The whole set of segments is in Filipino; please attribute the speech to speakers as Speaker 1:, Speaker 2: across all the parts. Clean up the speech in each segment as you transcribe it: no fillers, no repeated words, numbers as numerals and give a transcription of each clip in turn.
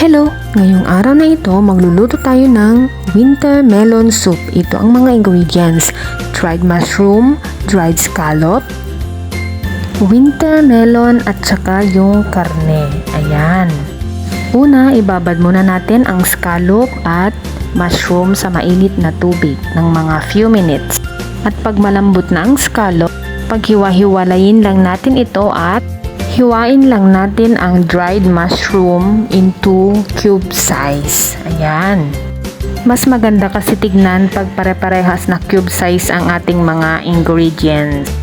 Speaker 1: Hello! Ngayong araw na ito, magluluto tayo ng winter melon soup. Ito ang mga ingredients: dried mushroom, dried scallop, winter melon at saka yung karne. Ayan. Una, ibabad muna natin ang scallop at mushroom sa mainit na tubig ng mga few minutes. At pag malambot na ang scallop, paghiwa-hiwalayin lang natin ito at hiwain lang natin ang dried mushroom into cube size. Ayan. Mas maganda kasi tignan pag pare-parehas na cube size ang ating mga ingredients.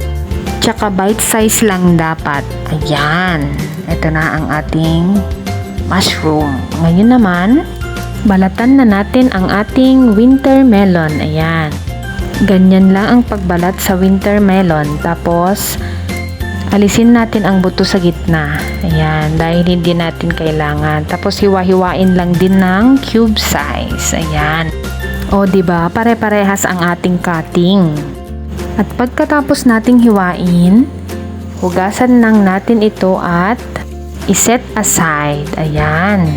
Speaker 1: Tsaka bite size lang dapat. Ayan. Ito na ang ating mushroom. Ngayon naman, balatan na natin ang ating winter melon. Ayan. Ganyan lang ang pagbalat sa winter melon. Tapos, alisin natin ang buto sa gitna. Ayan, dahil hindi natin kailangan. Tapos hiwa-hiwain lang din ng cube size. Ayan. O, diba? Pare-parehas ang ating cutting. At pagkatapos nating hiwain, hugasan lang natin ito at iset aside. Ayan.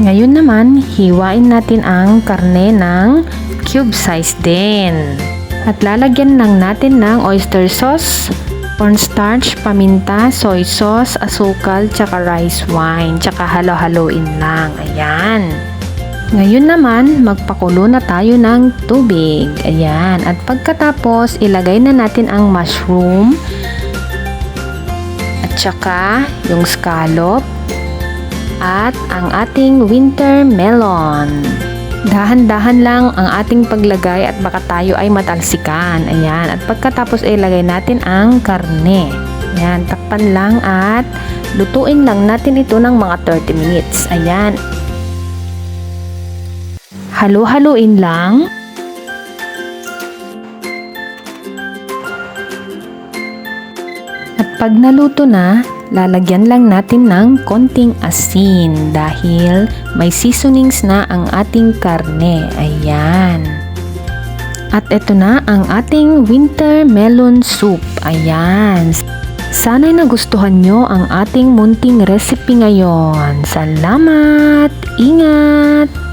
Speaker 1: Ngayon naman, hiwain natin ang karne ng cube size din. At lalagyan lang natin ng oyster sauce, cornstarch, paminta, soy sauce, asukal, tsaka rice wine, tsaka halo-haloin lang. Ayan. Ngayon naman, magpakulo na tayo ng tubig. Ayan. At pagkatapos, ilagay na natin ang mushroom at tsaka yung scallop at ang ating winter melon. Dahan-dahan lang ang ating paglagay at baka tayo ay matalsikan. Ayan. At pagkatapos ay ilagay natin ang karne. Ayan. Takpan lang at lutuin lang natin ito ng mga 30 minutes. Ayan. Halo-haloin lang. At pag naluto na, lalagyan lang natin ng konting asin dahil may seasonings na ang ating karne. Ayan. At ito na ang ating winter melon soup. Ayan. Sana'y nagustuhan nyo ang ating munting recipe ngayon. Salamat! Ingat!